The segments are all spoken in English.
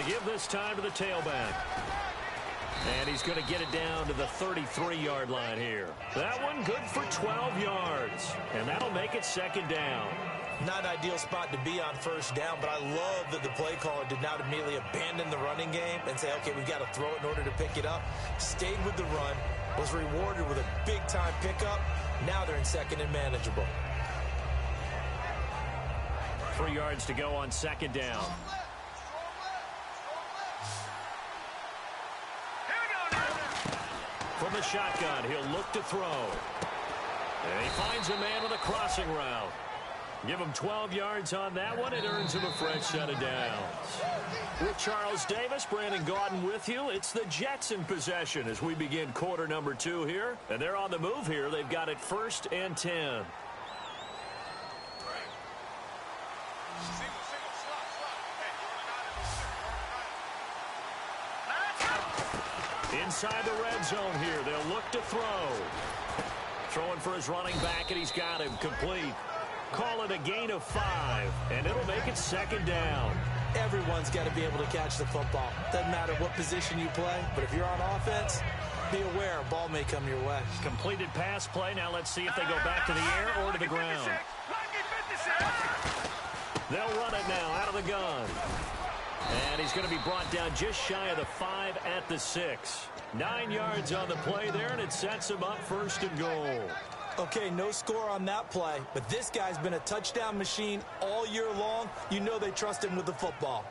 They give this time to the tailback. And he's going to get it down to the 33-yard line here. That one good for 12 yards. And that'll make it second down. Not an ideal spot to be on first down, but I love that the play caller did not immediately abandon the running game and say, okay, we've got to throw it in order to pick it up. Stayed with the run, was rewarded with a big-time pickup. Now they're in second and manageable. 3 yards to go on second down. From the shotgun, he'll look to throw. And he finds a man with a crossing route. Give him 12 yards on that one. It earns him a fresh set of downs. With Charles Davis, Brandon Gaudin with you. It's the Jets in possession as we begin quarter number 2 here. And they're on the move here. They've got it 1st and 10. Inside the red zone here. They'll look to throw. Throwing for his running back, and he's got him complete. Call it a gain of 5, and it'll make it second down. Everyone's got to be able to catch the football. Doesn't matter what position you play, but if you're on offense, be aware a ball may come your way. Completed pass play. Now let's see if they go back to the air or to the ground. They'll run it now out of the gun. And he's going to be brought down just shy of the 5 at the 6. 9 yards on the play there, and it sets him up 1st and goal. Okay, no score on that play, but this guy's been a touchdown machine all year long. You know they trust him with the football.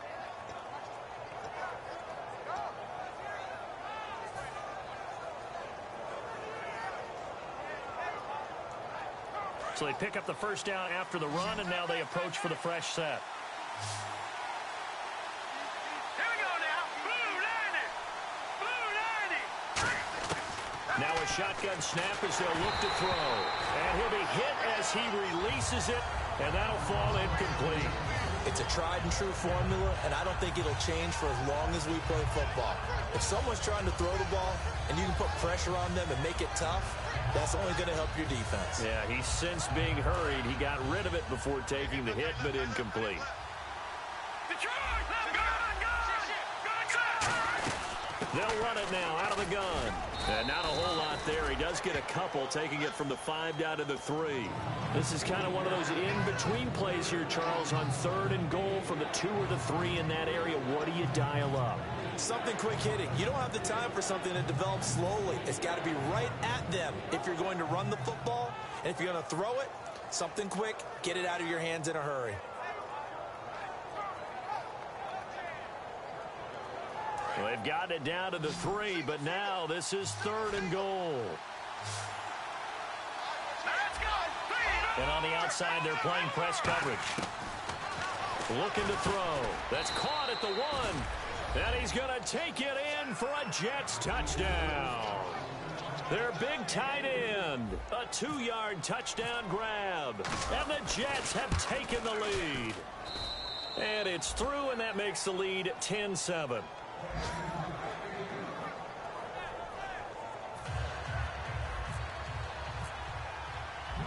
So they pick up the first down after the run, and now they approach for the fresh set. Now a shotgun snap as they'll look to throw. And he'll be hit as he releases it, and that'll fall incomplete. It's a tried-and-true formula, and I don't think it'll change for as long as we play football. If someone's trying to throw the ball and you can put pressure on them and make it tough, that's only going to help your defense. Yeah, he's since being hurried. He got rid of it before taking the hit, but incomplete. They'll run it now out of the gun. And not a whole lot there. He does get a couple, taking it from the 5 down to the 3. This is kind of one of those in-between plays here, Charles, on 3rd and goal from the 2 or the 3 in that area. What do you dial up? Something quick hitting. You don't have the time for something that develops slowly. It's got to be right at them if you're going to run the football. And if you're going to throw it, something quick, get it out of your hands in a hurry. Well, they've gotten it down to the 3, but now this is 3rd and goal. And on the outside, they're playing press coverage. Looking to throw. That's caught at the 1. And he's going to take it in for a Jets touchdown. Their big tight end. A 2-yard touchdown grab. And the Jets have taken the lead. And it's through, and that makes the lead 10-7.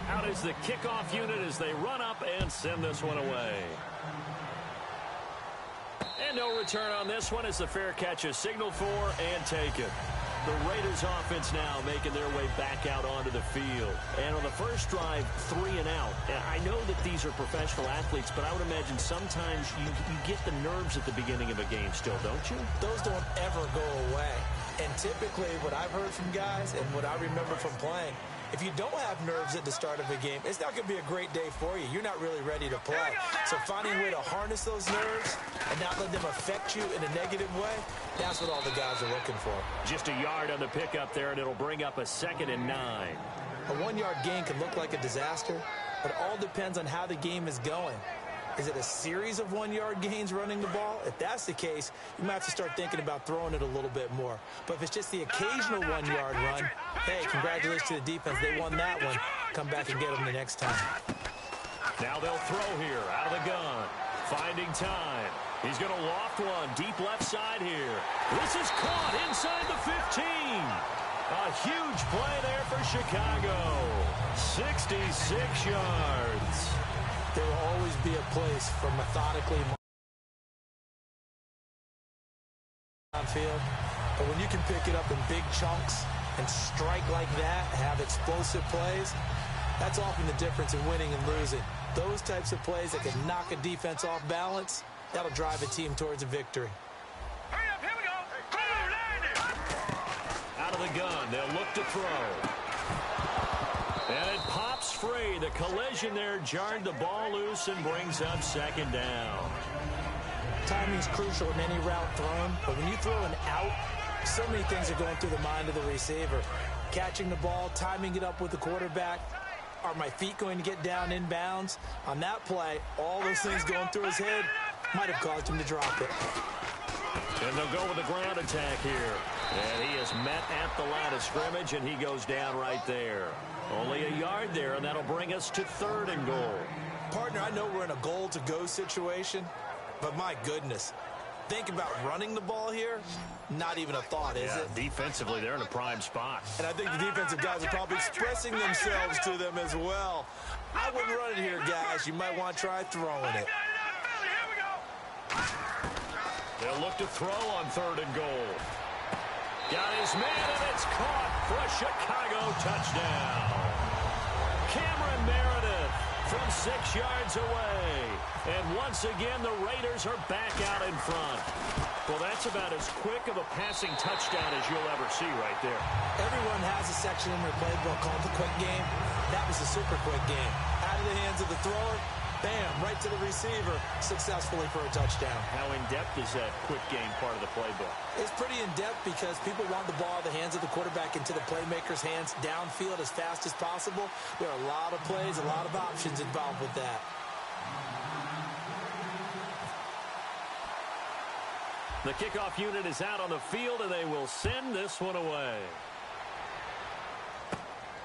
Out is the kickoff unit as they run up and send this one away. And no return on this one as the fair catch is signaled for and taken. The Raiders offense now making their way back out onto the field. And on the first drive, 3 and out. And I know that these are professional athletes, but I would imagine sometimes you get the nerves at the beginning of a game still, don't you? Those don't ever go away. And typically what I've heard from guys and what I remember from playing, if you don't have nerves at the start of a game, it's not going to be a great day for you. You're not really ready to play. So finding a way to harness those nerves and not let them affect you in a negative way, that's what all the guys are looking for. Just a yard on the pickup there, and it'll bring up a 2nd and 9. A 1-yard gain can look like a disaster, but it all depends on how the game is going. Is it a series of 1-yard gains running the ball? If that's the case, you might have to start thinking about throwing it a little bit more. But if it's just the occasional 1-yard run, hey, congratulations to the defense. They won that one. Come back and get them the next time. Now they'll throw here out of the gun. Finding time. He's going to loft one deep left side here. This is caught inside the 15. A huge play there for Chicago. 66 yards. There will always be a place for methodically downfield. But when you can pick it up in big chunks and strike like that, have explosive plays, that's often the difference in winning and losing. Those types of plays that can knock a defense off balance, that'll drive a team towards a victory. Hurry up, here we go. Out of the gun, they'll look to throw. And it pops free. The collision there jarred the ball loose and brings up second down. Timing's crucial in any route thrown, but when you throw an out, so many things are going through the mind of the receiver. Catching the ball, timing it up with the quarterback. Are my feet going to get down inbounds? On that play, all those things going through his head might have caused him to drop it. And they'll go with the ground attack here. And he is met at the line of scrimmage, and he goes down right there. Only a yard there, and that'll bring us to 3rd and goal. Partner, I know we're in a goal-to-go situation, but my goodness, think about running the ball here. Not even a thought, is it? Defensively, they're in a prime spot. And I think the defensive guys are probably expressing themselves to them as well. I wouldn't run it here, guys. You might want to try throwing it. They'll look to throw on 3rd and goal. Got his man, and it's caught for a Chicago touchdown. Cameron Meredith from 6 yards away. And once again, the Raiders are back out in front. Well, that's about as quick of a passing touchdown as you'll ever see right there. Everyone has a section in their playbook called the quick game. That was a super quick game. Out of the hands of the thrower, bam, right to the receiver, successfully for a touchdown. How in-depth is that quick game part of the playbook? It's pretty in-depth because people want the ball in the hands of the quarterback into the playmaker's hands downfield as fast as possible. There are a lot of plays, a lot of options involved with that. The kickoff unit is out on the field, and they will send this one away.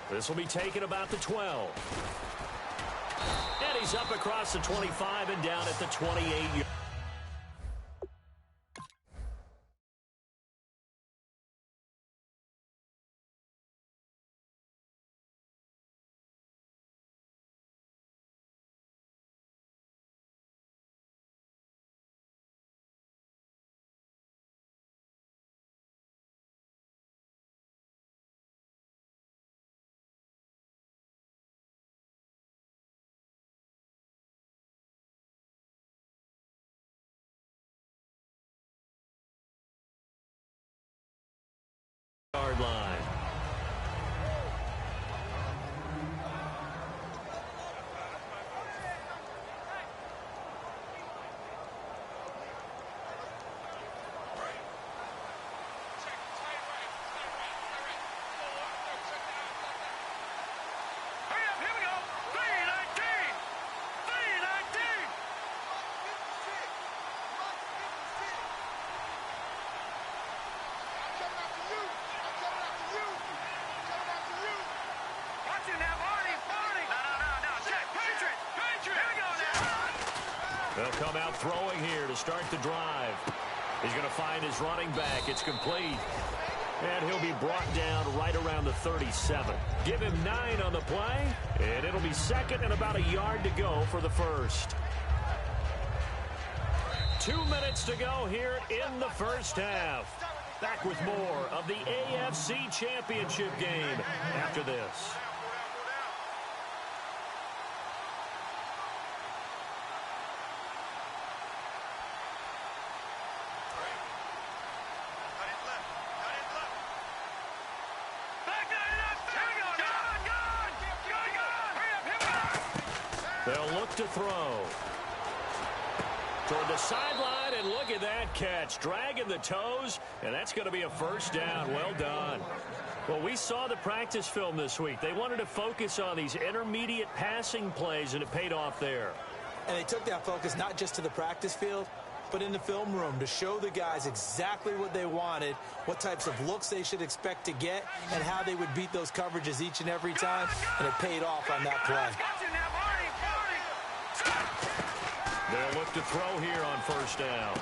This will be taken about the 12. And he's up across the 25 and down at the 28. Yard line. They'll come out throwing here to start the drive. He's going to find his running back. It's complete. And he'll be brought down right around the 37. Give him 9 on the play, and it'll be second and about a yard to go for the first. 2 minutes to go here in the first half. Back with more of the AFC Championship game after this. They'll look to throw. Toward the sideline, and look at that catch. Dragging the toes, and that's going to be a first down. Well done. Well, we saw the practice film this week. They wanted to focus on these intermediate passing plays, and it paid off there. And they took that focus not just to the practice field, but in the film room to show the guys exactly what they wanted, what types of looks they should expect to get, and how they would beat those coverages each and every time, and it paid off on that play. They'll look to throw here on first down.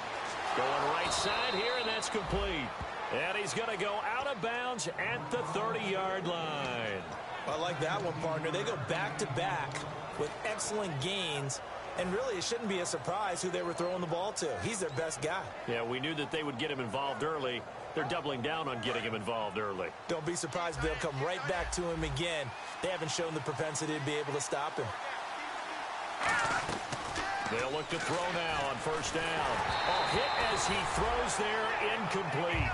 Going right side here, and that's complete. And he's going to go out of bounds at the 30-yard line. I like that one, partner. They go back-to-back with excellent gains And really, it shouldn't be a surprise who they were throwing the ball to. He's their best guy. Yeah, we knew that they would get him involved early. They're doubling down on getting him involved early. Don't be surprised they'll come right back to him again. They haven't shown the propensity to be able to stop him. They'll look to throw now on first down. Oh, hit as he throws there, incomplete.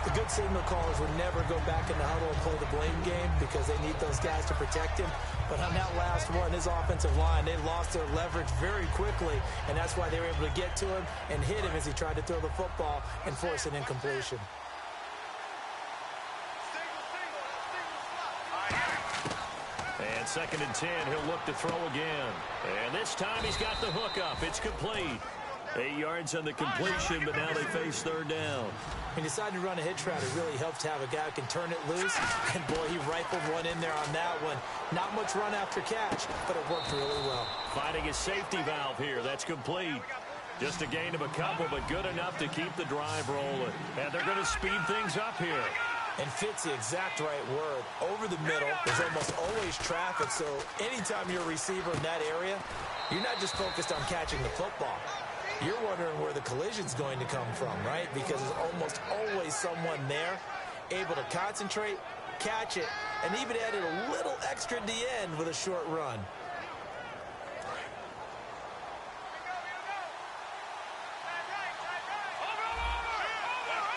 The good signal callers would never go back in the huddle and play the blame game because they need those guys to protect him. But on that last one, his offensive line, they lost their leverage very quickly, and that's why they were able to get to him and hit him as he tried to throw the football and force an incompletion. And 2nd and 10, he'll look to throw again. And this time he's got the hook up. It's complete. 8 yards on the completion, but now they face 3rd down. He decided to run a hitch route. It really helps to have a guy who can turn it loose. And, boy, he rifled one in there on that one. Not much run after catch, but it worked really well. Finding his safety valve here. That's complete. Just a gain of a couple, but good enough to keep the drive rolling. And they're going to speed things up here. And fit's the exact right word. Over the middle, there's almost always traffic. So anytime you're a receiver in that area, you're not just focused on catching the football. You're wondering where the collision's going to come from, right? Because there's almost always someone there able to concentrate, catch it, and even added a little extra at the end with a short run.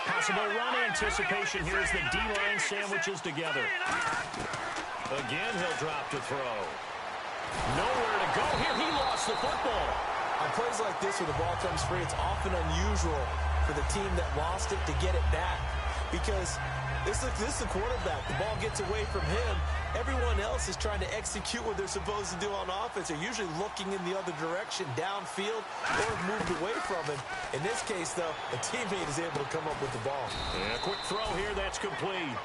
Possible run anticipation here as the D-line sandwiches together. Again, he'll drop to throw. Nowhere to go here. He lost the football. On plays like this where the ball comes free, it's often unusual for the team that lost it to get it back. Because this is the quarterback. The ball gets away from him. Everyone else is trying to execute what they're supposed to do on offense. They're usually looking in the other direction, downfield, or have moved away from him. In this case, though, a teammate is able to come up with the ball. And a quick throw here, that's complete.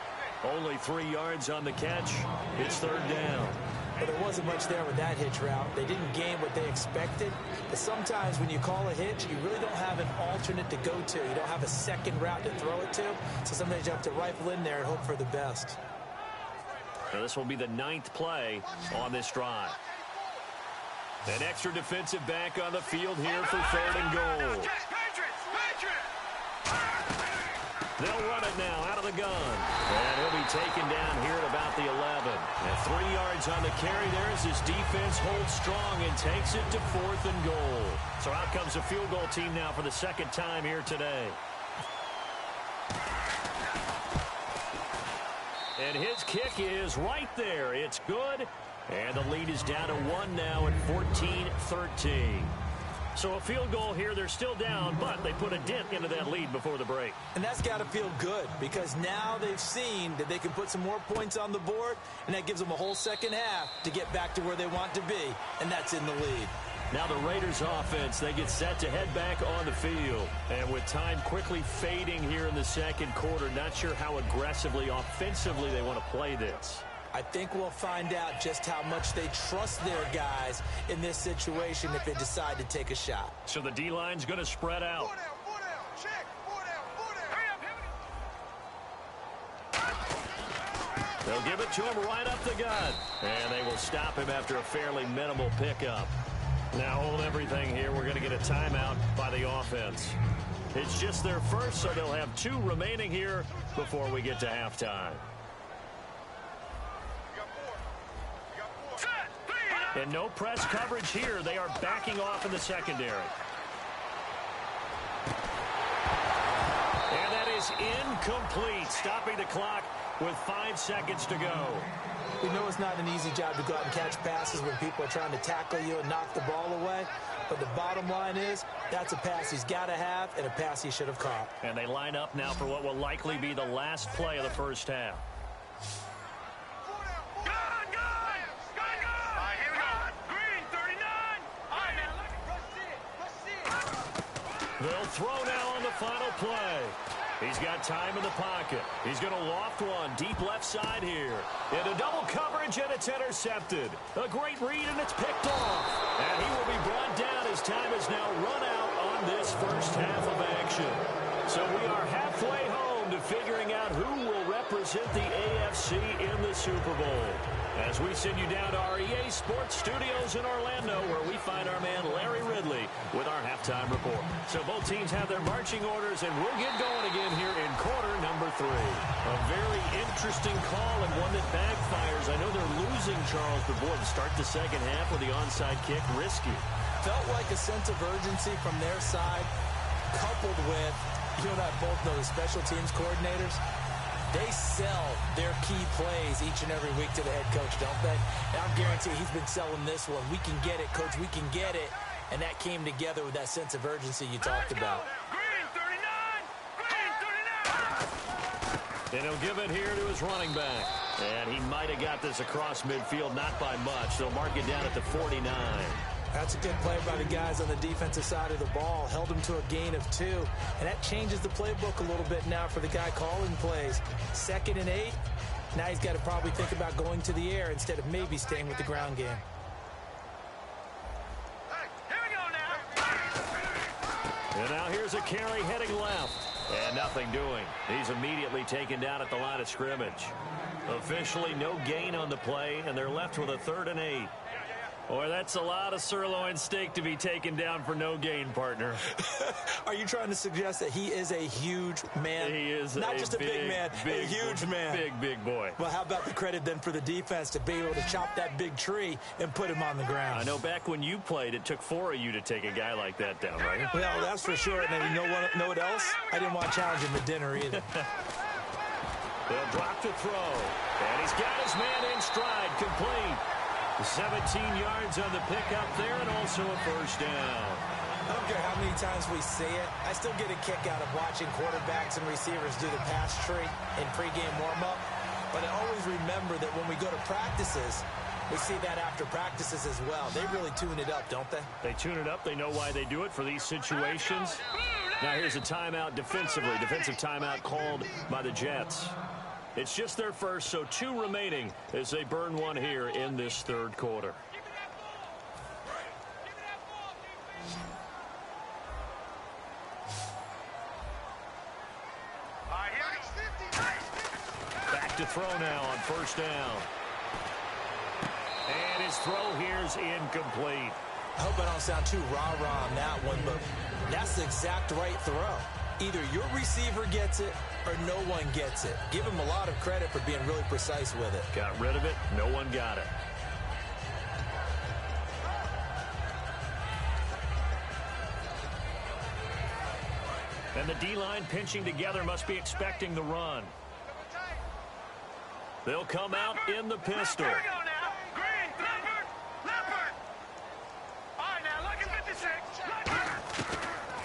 Only 3 yards on the catch. It's 3rd down. But there wasn't much there with that hitch route. They didn't gain what they expected. But sometimes when you call a hitch, you really don't have an alternate to go to. You don't have a second route to throw it to. So sometimes you have to rifle in there and hope for the best. Now this will be the 9th play on this drive. An extra defensive back on the field here for 3rd and goal. They'll run it now out of the gun. And he'll be taken down here at about the 11. And 3 yards on the carry there as his defense holds strong and takes it to 4th and goal. So out comes the field goal team now for the 2nd time here today. And his kick is right there. It's good. And the lead is down to 1 now at 14-13. So a field goal here. They're still down, but they put a dent into that lead before the break. And that's got to feel good because now they've seen that they can put some more points on the board, and that gives them a whole second half to get back to where they want to be, and that's in the lead. Now the Raiders offense, they get set to head back on the field. And with time quickly fading here in the 2nd quarter, not sure how aggressively, offensively they want to play this. I think we'll find out just how much they trust their guys in this situation if they decide to take a shot. So the D-line's going to spread out. They'll give it to him right up the gut. And they will stop him after a fairly minimal pickup. Now hold everything here. We're going to get a timeout by the offense. It's just their first, so they'll have 2 remaining here before we get to halftime. And no press coverage here. They are backing off in the secondary. And that is incomplete, stopping the clock with 5 seconds to go. We know it's not an easy job to go out and catch passes when people are trying to tackle you and knock the ball away. But the bottom line is, that's a pass he's got to have and a pass he should have caught. And they line up now for what will likely be the last play of the first half. They'll throw now on the final play. He's got time in the pocket. He's going to loft one deep left side here. Into double coverage, and it's intercepted. A great read, and it's picked off. And he will be brought down as time has now run out on this first half of action. So we are halfway home to figuring out who will represent the AFC in the Super Bowl. As we send you down to our EA Sports Studios in Orlando, where we find our man Larry halftime report. So both teams have their marching orders, and we'll get going again here in quarter number 3. A very interesting call and one that backfires. I know they're losing, Charles, but boy, to start the second half with the onside kick, risky. Felt like a sense of urgency from their side, coupled with, you and I both know the special teams coordinators, they sell their key plays each and every week to the head coach, don't they? And I'm guaranteeing he's been selling this one. We can get it, coach, we can get it. And that came together with that sense of urgency you talked about. Green 39! Green 39! And he'll give it here to his running back. And he might have got this across midfield, not by much. They'll mark it down at the 49. That's a good play by the guys on the defensive side of the ball. Held him to a gain of 2. And that changes the playbook a little bit now for the guy calling plays. 2nd and 8. Now he's got to probably think about going to the air instead of maybe staying with the ground game. Hey, here we go now! And now here's a carry heading left. And nothing doing. He's immediately taken down at the line of scrimmage. Officially no gain on the play, and they're left with a 3rd and 8. Boy, that's a lot of sirloin steak to be taken down for no gain, partner. Are you trying to suggest that he is a huge man? He is not just a big man, a huge man. Big boy. Well, how about the credit then for the defense to be able to chop that big tree and put him on the ground? I know back when you played, it took 4 of you to take a guy like that down, right? Well, that's for sure. And then you know what else? I didn't want to challenge him to dinner either. They'll drop to throw. And he's got his man in stride, complete. 17 yards on the pickup there, and also a first down. I don't care how many times we see it. I still get a kick out of watching quarterbacks and receivers do the pass tree in pregame warm-up. But I always remember that when we go to practices, we see that after practices as well. They really tune it up, don't they? They tune it up. They know why they do it for these situations. Now here's a timeout defensively. Defensive timeout called by the Jets. It's just their first, so 2 remaining as they burn one here in this 3rd quarter. Back to throw now on first down. And his throw here's incomplete. I hope I don't sound too rah-rah on that one, but that's the exact right throw. Either your receiver gets it or no one gets it. Give him a lot of credit for being really precise with it. Got rid of it. No one got it. And the D-line pinching together must be expecting the run. They'll come out in the pistol. Here we go now! Green, Leopard! All right, now, look at 56.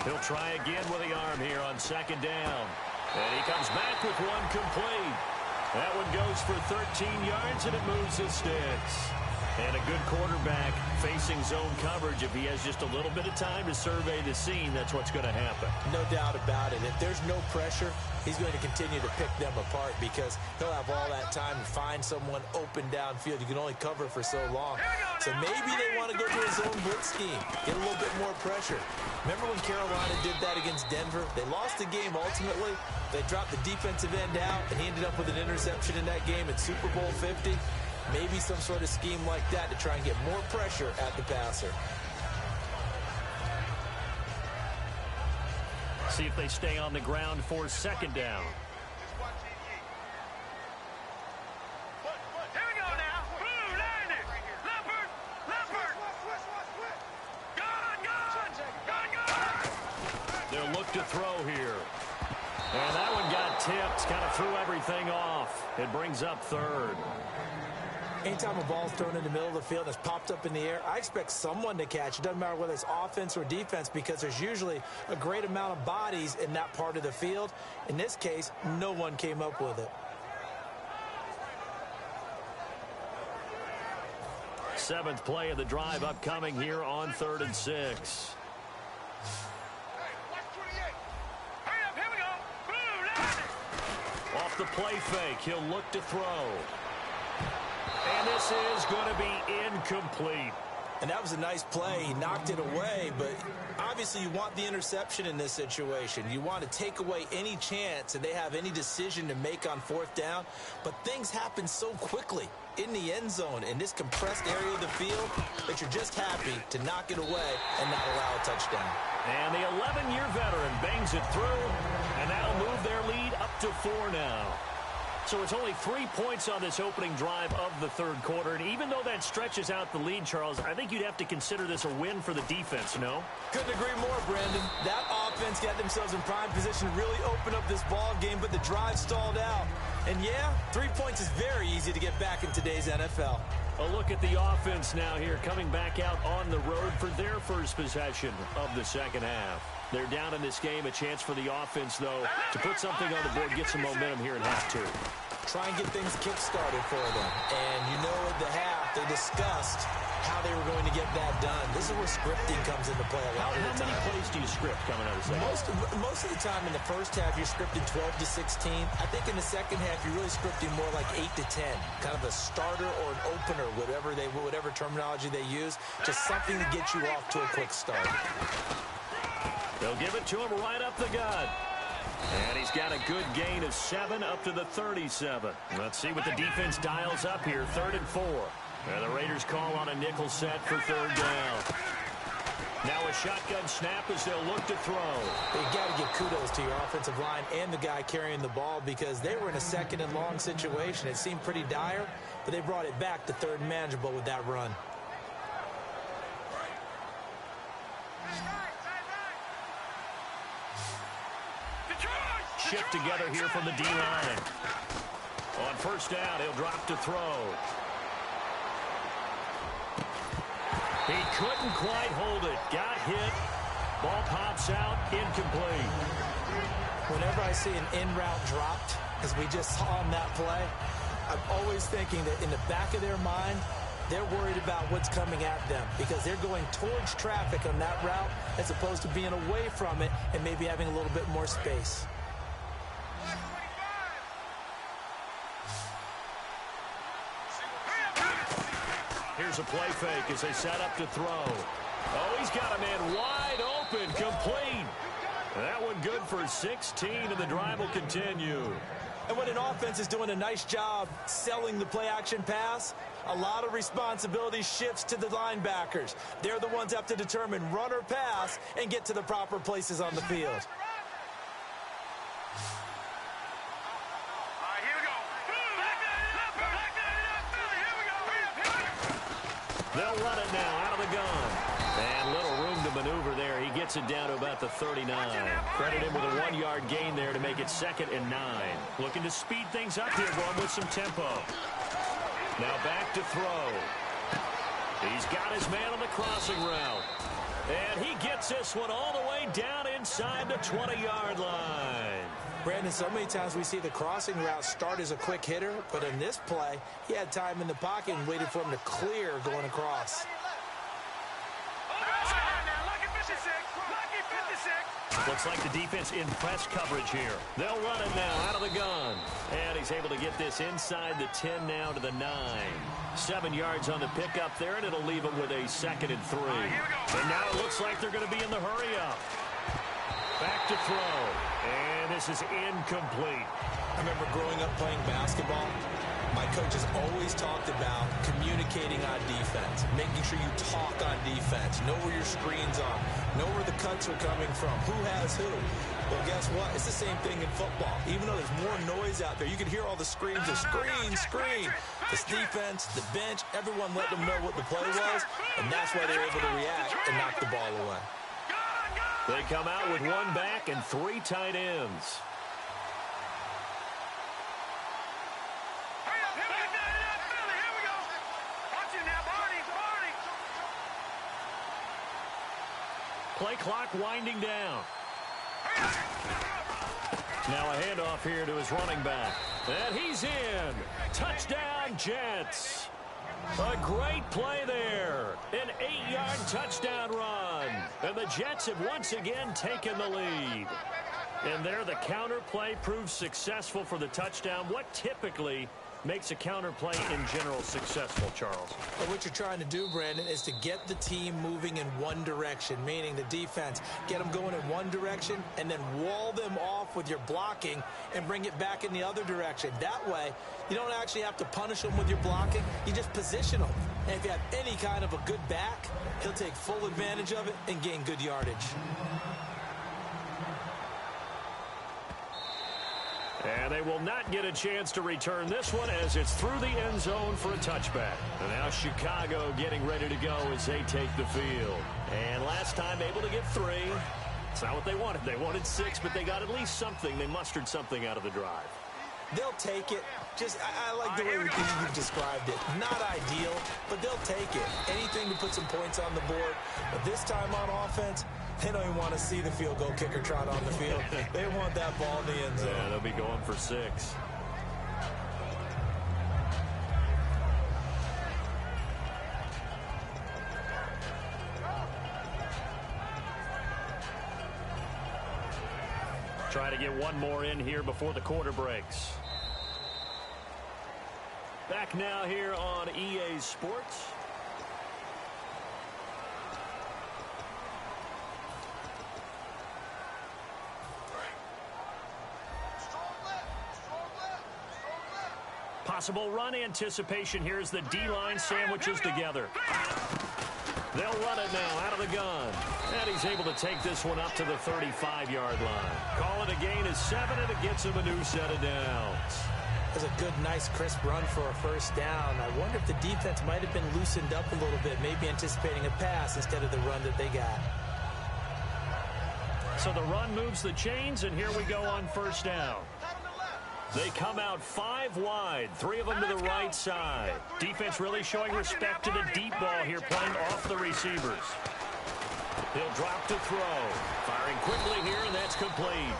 He'll try again with the arm here on 2nd down. And he comes back with one complete. That one goes for 13 yards, and it moves the sticks. And a good quarterback facing zone coverage. If he has just a little bit of time to survey the scene, that's what's going to happen. No doubt about it. If there's no pressure, he's going to continue to pick them apart because he'll have all that time to find someone open downfield. You can only cover for so long. So maybe they want to go to a zone blitz scheme, get a little bit more pressure. Remember when Carolina did that against Denver? They lost the game ultimately. They dropped the defensive end out, and he ended up with an interception in that game in Super Bowl 50. Maybe some sort of scheme like that to try and get more pressure at the passer. See if they stay on the ground for 2nd down. Here we go now! Blue, land it! Leopard! Gun! They'll look to throw here. And that one got tipped, kind of threw everything off. It brings up 3rd. Anytime a ball's thrown in the middle of the field and it's popped up in the air, I expect someone to catch. It doesn't matter whether it's offense or defense because there's usually a great amount of bodies in that part of the field. In this case, no one came up with it. 7th play of the drive upcoming here on 3rd and 6. Hey, watch 28. Hurry up, here we go! Blue, land it! Off the play fake, he'll look to throw. And this is going to be incomplete. And that was a nice play. He knocked it away, but obviously you want the interception in this situation. You want to take away any chance that they have any decision to make on fourth down. But things happen so quickly in the end zone in this compressed area of the field that you're just happy to knock it away and not allow a touchdown. And the 11-year veteran bangs it through, and that'll move their lead up to 4 now. So it's only 3 points on this opening drive of the third quarter. And even though that stretches out the lead, Charles, I think you'd have to consider this a win for the defense, no? Couldn't agree more, Brandon. That offense got themselves in prime position to really open up this ball game, but the drive stalled out. And yeah, 3 points is very easy to get back in today's NFL. A look at the offense now here, coming back out on the road for their first possession of the second half. They're down in this game. A chance for the offense, though, to put something on the board, get some momentum here in half 2. Try and get things kick-started for them. And you know at the half, they discussed how they were going to get that done. This is where scripting comes into play a lot of the time. How many plays do you script coming out of the second? Most of the time in the first half, you're scripting 12 to 16. I think in the second half, you're really scripting more like 8 to 10. Kind of a starter or an opener, whatever terminology they use. Just something to get you off to a quick start. They'll give it to him right up the gut. And he's got a good gain of 7 up to the 37. Let's see what the defense dials up here. 3rd and 4. And the Raiders call on a nickel set for 3rd down. Now a shotgun snap as they'll look to throw. You got to give kudos to your offensive line and the guy carrying the ball because they were in a 2nd and long situation. It seemed pretty dire, but they brought it back to 3rd and manageable with that run. Shift together here from the D-line. On 1st down, he'll drop to throw. He couldn't quite hold it. Got hit. Ball pops out. Incomplete. Whenever I see an in-route dropped, as we just saw on that play, I'm always thinking that in the back of their mind, they're worried about what's coming at them because they're going towards traffic on that route as opposed to being away from it and maybe having a little bit more space. Here's a play fake as they set up to throw. Oh, he's got a man wide open, complete. That one good for 16, and the drive will continue. And when an offense is doing a nice job selling the play-action pass, a lot of responsibility shifts to the linebackers. They're the ones that have to determine run or pass and get to the proper places on the field. They'll run it now out of the gun. And little room to maneuver there. He gets it down to about the 39. Credit him with a 1-yard gain there to make it 2nd and 9. Looking to speed things up here, going with some tempo. Now back to throw. He's got his man on the crossing route. And he gets this one all the way down inside the 20-yard line. Brandon, so many times we see the crossing route start as a quick hitter, but in this play, he had time in the pocket and waited for him to clear going across. Looks like the defense in press coverage here. They'll run it now out of the gun. And he's able to get this inside the 10 now to the 9. 7 yards on the pickup there, and it'll leave him with a 2nd and 3. And now it looks like they're going to be in the hurry-up. Back to throw. And this is incomplete. I remember growing up playing basketball. My coaches always talked about communicating on defense, making sure you talk on defense, know where your screens are, know where the cuts are coming from, who has who. Well, guess what? It's the same thing in football. Even though there's more noise out there, you can hear all the screams of screen, screen. This defense, the bench, everyone let them know what the play was, and that's why they're able to react and knock the ball away. They come out with 1 back and 3 tight ends. Play clock winding down. Now a handoff here to his running back. And he's in. Touchdown, Jets. A great play there. An 8-yard touchdown run. And the Jets have once again taken the lead. And there the counter play proves successful for the touchdown. What typically makes a counterplay in general successful, Charles? But what you're trying to do, Brandon, is to get the team moving in one direction, meaning the defense, get them going in one direction and then wall them off with your blocking and bring it back in the other direction. That way, you don't actually have to punish them with your blocking. You just position them. And if you have any kind of a good back, he'll take full advantage of it and gain good yardage. And they will not get a chance to return this one as it's through the end zone for a touchback. And now Chicago getting ready to go as they take the field. And last time able to get 3. It's not what they wanted. They wanted 6, but they got at least something. They mustered something out of the drive. They'll take it. I like the way you've described it. Not ideal, but they'll take it. Anything to put some points on the board. But this time on offense, they don't even want to see the field goal kicker trot on the field. They want that ball in the end zone. Yeah, they'll be going for 6. Try to get one more in here before the quarter breaks. Back now here on EA Sports. Possible run anticipation here as the D-line sandwiches together. They'll run it now out of the gun. And he's able to take this one up to the 35-yard line. Call it a gain of 7, and it gets him a new set of downs. That's a good, nice, crisp run for a first down. I wonder if the defense might have been loosened up a little bit, maybe anticipating a pass instead of the run that they got. So the run moves the chains, and here we go on first down. They come out 5 wide, 3 of them to the right side. Defense really showing respect to the deep ball here, playing off the receivers. He'll drop to throw. Firing quickly here, and that's complete.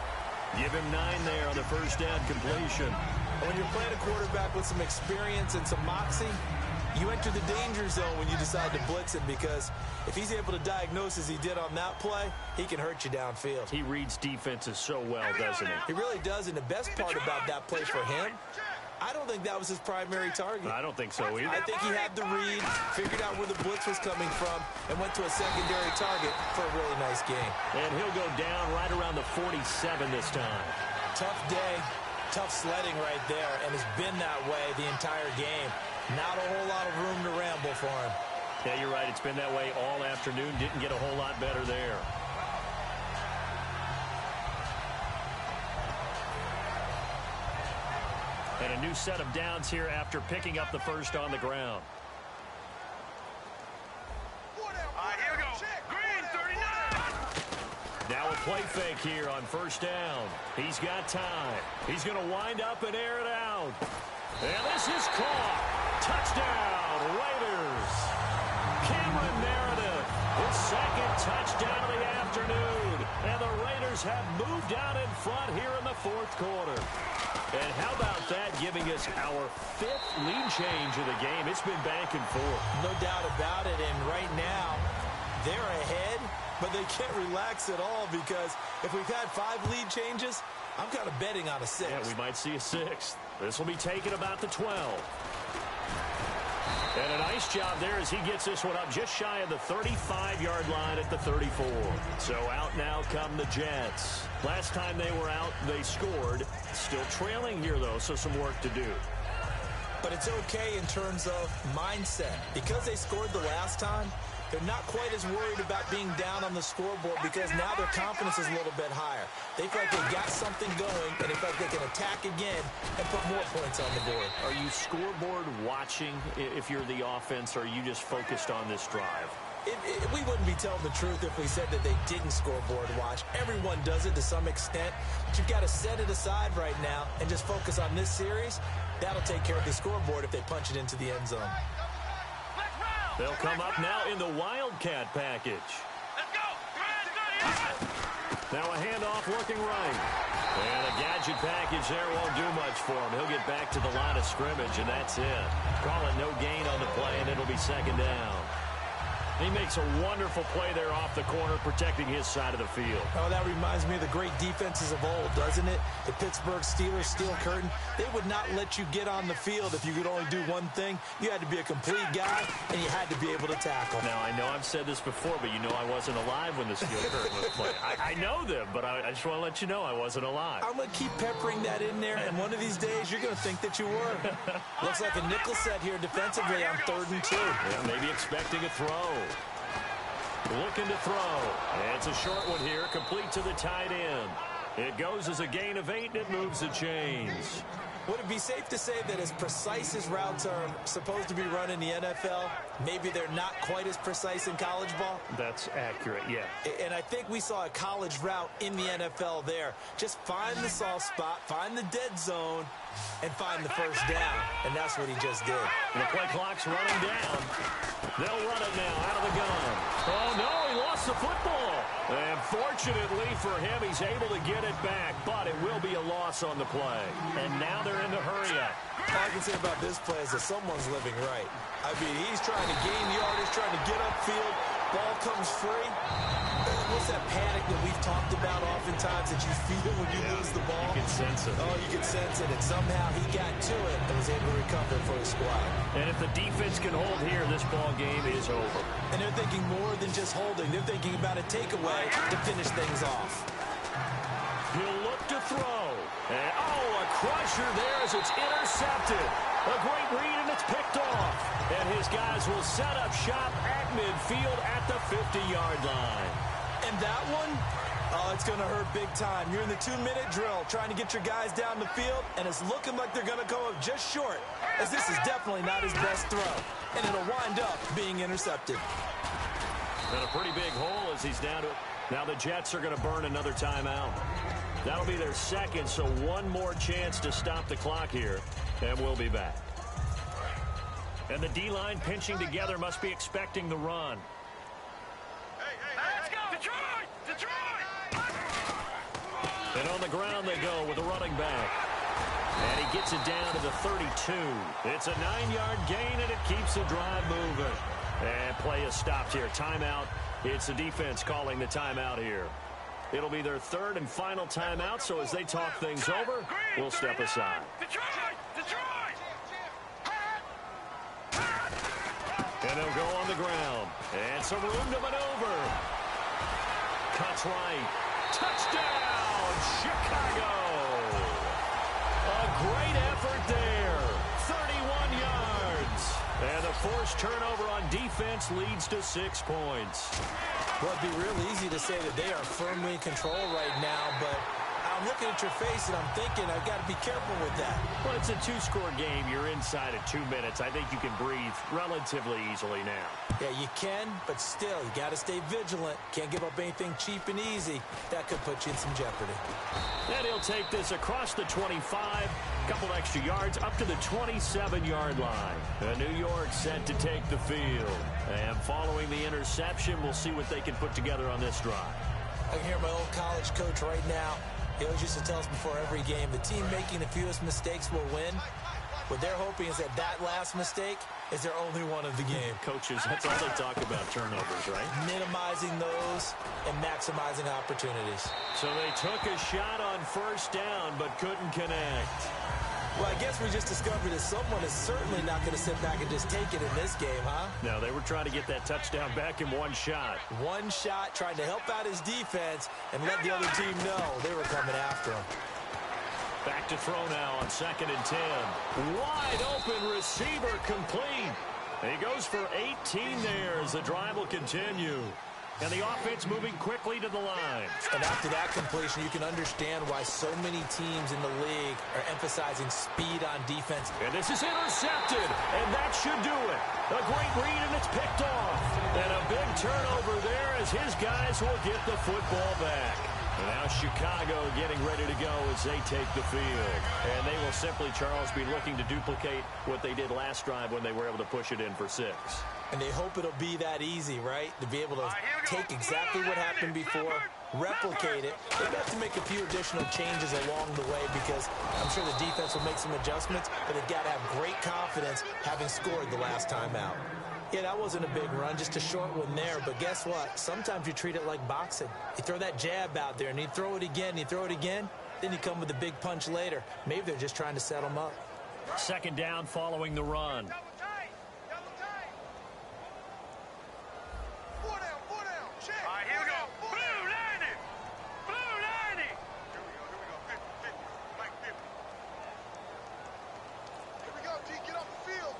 Give him 9 there on the first down completion. When you're playing a quarterback with some experience and some moxie, you enter the danger zone when you decide to blitz him, because if he's able to diagnose as he did on that play, he can hurt you downfield. He reads defenses so well, doesn't he? He really does, and the best part about that play for him, I don't think that was his primary target. I don't think so either. I think he had the read, figured out where the blitz was coming from, and went to a secondary target for a really nice game. And he'll go down right around the 47 this time. Tough day, tough sledding right there, and it's been that way the entire game. Not a whole lot of room to ramble for him. Yeah, you're right. It's been that way all afternoon. Didn't get a whole lot better there. And a new set of downs here after picking up the first on the ground. All right, here we go. Green, 39. Now a play fake here on first down. He's got time. He's going to wind up and air it out. And this is caught. Touchdown, Raiders. Cameron Meredith, his second touchdown of the afternoon. And the Raiders have moved out in front here in the fourth quarter. And how about that, giving us our 5th lead change of the game? It's been back and forth. No doubt about it, and right now, they're ahead, but they can't relax at all, because if we've had 5 lead changes, I'm kind of betting on a 6th. Yeah, we might see a 6th. This will be taken about the 12. And a nice job there as he gets this one up just shy of the 35-yard line at the 34. So out now come the Jets. Last time they were out, they scored. Still trailing here, though, so some work to do. But it's okay in terms of mindset. Because they scored the last time, they're not quite as worried about being down on the scoreboard, because now their confidence is a little bit higher. They feel like they got something going, and they feel like they can attack again and put more points on the board. Are you scoreboard watching if you're the offense, or are you just focused on this drive? We wouldn't be telling the truth if we said that they didn't scoreboard watch. Everyone does it to some extent, but you've got to set it aside right now and just focus on this series. That'll take care of the scoreboard if they punch it into the end zone. They'll come up now in the Wildcat package. Let's go. Now a handoff looking right. And a gadget package there won't do much for him. He'll get back to the line of scrimmage, and that's it. Call it no gain on the play, and it'll be second down. He makes a wonderful play there off the corner, protecting his side of the field. Oh, that reminds me of the great defenses of old, doesn't it? The Pittsburgh Steelers, Steel Curtain, they would not let you get on the field if you could only do one thing. You had to be a complete guy, and you had to be able to tackle. Now, I know I've said this before, but you know I wasn't alive when the Steel Curtain was playing. I know them, but I just want to let you know I wasn't alive. I'm going to keep peppering that in there, and one of these days you're going to think that you were. Looks like a nickel set here defensively on 3rd and 2. Yeah, maybe expecting a throw. Looking to throw. It's a short one here, complete to the tight end. It goes as a gain of 8, and it moves the chains. Would it be safe to say that as precise as routes are supposed to be run in the NFL, maybe they're not quite as precise in college ball? That's accurate, yeah. And I think we saw a college route in the NFL there. Just find the soft spot, find the dead zone, and find the first down. And that's what he just did. And the play clock's running down. They'll run it now out of the gun. Oh, no, he lost the football. And fortunately for him, he's able to get it back, but it will be a loss on the play. And now they're in the hurry-up. All I can say about this play is that someone's living right. I mean, he's trying to gain yardage, trying to get upfield. Ball comes free. What's that panic that we've talked about oftentimes that you feel when you lose the ball? You can sense it. Oh, you can sense it. And somehow he got to it and was able to recover for his squad. And if the defense can hold here, this ball game is over. And they're thinking more than just holding. They're thinking about a takeaway to finish things off. He'll look to throw. And, a crusher there as it's intercepted. A great read, and it's picked off. And his guys will set up shop at midfield at the 50-yard line. And that one, it's going to hurt big time. You're in the 2-minute drill trying to get your guys down the field, and it's looking like they're going to go up just short, as this is definitely not his best throw. And it'll wind up being intercepted. And a pretty big hole as he's down to it. Now the Jets are going to burn another timeout. That'll be their second, so one more chance to stop the clock here, and we'll be back. And the D-line pinching together must be expecting the run. Let's go! Detroit! Detroit! And on the ground they go with a running back. And he gets it down to the 32. It's a 9-yard gain, and it keeps the drive moving. And play is stopped here. Timeout. It's the defense calling the timeout here. It'll be their 3rd and final timeout, so as they talk things over, we'll step aside. Detroit! Detroit! And they'll go on the ground. And some room to maneuver. Cuts right. Touchdown, Chicago! A great effort there. 31 yards. And the forced turnover on defense leads to 6 points. Well, it'd be real easy to say that they are firmly in control right now, but I'm looking at your face and I'm thinking I've got to be careful with that. Well, it's a 2-score game. You're inside of 2 minutes. I think you can breathe relatively easily now. Yeah, you can, but still, you got to stay vigilant. Can't give up anything cheap and easy. That could put you in some jeopardy. And he'll take this across the 25, a couple extra yards, up to the 27-yard line. And New York set to take the field. And following the interception, we'll see what they can put together on this drive. I can hear my old college coach right now. He always used to tell us before every game, the team making the fewest mistakes will win. What they're hoping is that last mistake is their only one of the game. Coaches, that's all they talk about, turnovers, right? Minimizing those and maximizing opportunities. So they took a shot on first down, but couldn't connect. Well, I guess we just discovered that someone is certainly not going to sit back and just take it in this game, huh? No, they were trying to get that touchdown back in one shot. One shot, trying to help out his defense and let the other team know they were coming after him. Back to throw now on 2nd and 10. Wide open receiver complete. He goes for 18 there as the drive will continue. And the offense moving quickly to the line. And after that completion, you can understand why so many teams in the league are emphasizing speed on defense. And this is intercepted, and that should do it. A great read, and it's picked off. And a big turnover there as his guys will get the football back. And now Chicago getting ready to go as they take the field. And they will simply, Charles, be looking to duplicate what they did last drive when they were able to push it in for 6. And they hope it'll be that easy, right? To be able to take exactly what happened before, replicate it. They have to make a few additional changes along the way because I'm sure the defense will make some adjustments, but they've got to have great confidence having scored the last time out. Yeah, that wasn't a big run, just a short one there. But guess what? Sometimes you treat it like boxing. You throw that jab out there, and you throw it again, you throw it again, then you come with a big punch later. Maybe they're just trying to set them up. Second down following the run. Double tight. Double tight. 4 down. 4 down. Check. All right, here we go. Blue 90. Blue 90. Here we go. 50. Mike 50. Here we go, D. Get off the field.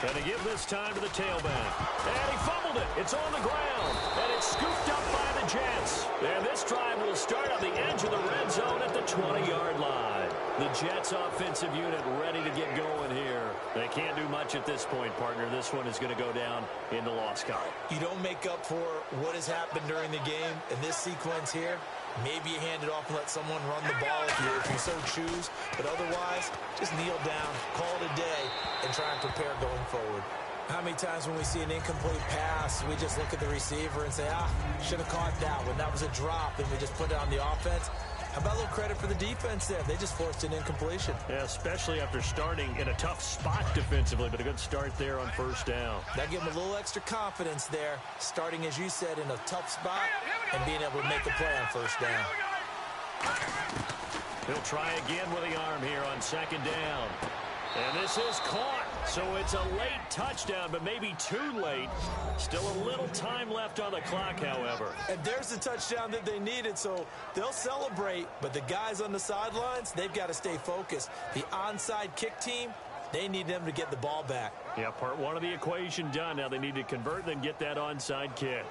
And to give this time to the tailback. And he fumbled it. It's on the ground. And it's scooped up by the Jets. And this drive will start on the edge of the red zone at the 20-yard line. The Jets offensive unit ready to get going here. They can't do much at this point, partner. This one is going to go down in the loss column. You don't make up for what has happened during the game in this sequence here. Maybe you hand it off and let someone run the ball if you so choose. But otherwise, just kneel down, call it a day, and try and prepare going forward. How many times when we see an incomplete pass, we just look at the receiver and say, should have caught that one. That was a drop, and we just put it on the offense. How about a little credit for the defense there? They just forced an incompletion. Yeah, especially after starting in a tough spot defensively, but a good start there on first down. That gave them a little extra confidence there, starting, as you said, in a tough spot and being able to make a play on first down. He'll try again with the arm here on second down. And this is caught. So it's a late touchdown, but maybe too late. Still a little time left on the clock, however. And there's the touchdown that they needed, so they'll celebrate. But the guys on the sidelines, they've got to stay focused. The onside kick team, they need them to get the ball back. Yeah, part one of the equation done. Now they need to convert and get that onside kick.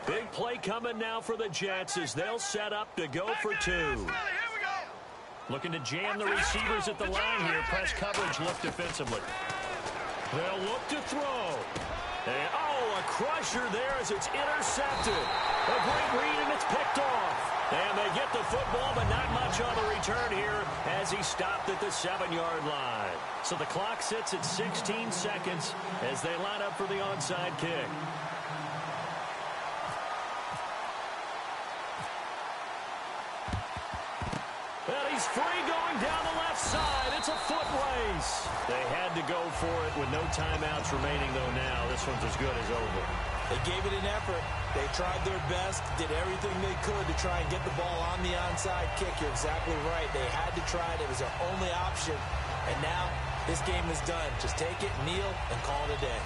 Big play coming now for the Jets as they'll set up to go for two. Looking to jam the receivers at the line here. Press coverage look defensively. They'll look to throw. And, a crusher there as it's intercepted. A great read, and it's picked off. And they get the football, but not much on the return here as he stopped at the 7-yard line. So the clock sits at 16 seconds as they line up for the onside kick. He's free going down the left side. It's a foot race. They had to go for it with no timeouts remaining, though, now. This one's as good as over. They gave it an effort. They tried their best, did everything they could to try and get the ball on the onside kick. You're exactly right. They had to try it. It was their only option. And now this game is done. Just take it, kneel, and call it a day.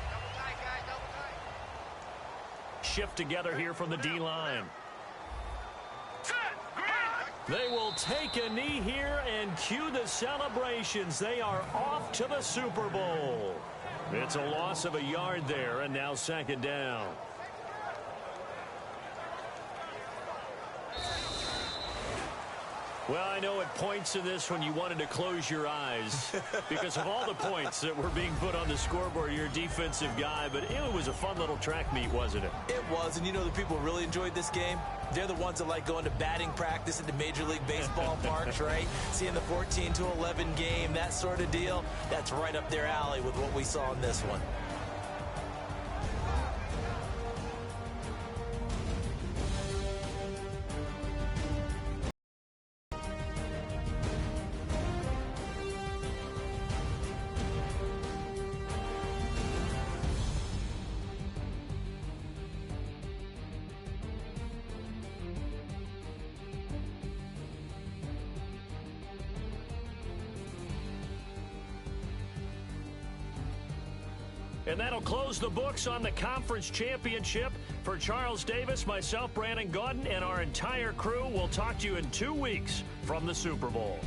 Double tight, guys. Double tight. Shift together here from the D-line. They will take a knee here and cue the celebrations. They are off to the Super Bowl. It's a loss of a yard there, and now second down. Well, I know at points in this when you wanted to close your eyes because of all the points that were being put on the scoreboard. You're a defensive guy, but it was a fun little track meet, wasn't it? It was, and you know the people really enjoyed this game? They're the ones that like going to batting practice at the Major League Baseball parks, right? Seeing the 14-11 game, that sort of deal. That's right up their alley with what we saw in this one. And that'll close the books on the conference championship. For Charles Davis, myself, Brandon Gaudin, and our entire crew, we'll talk to you in 2 weeks from the Super Bowl.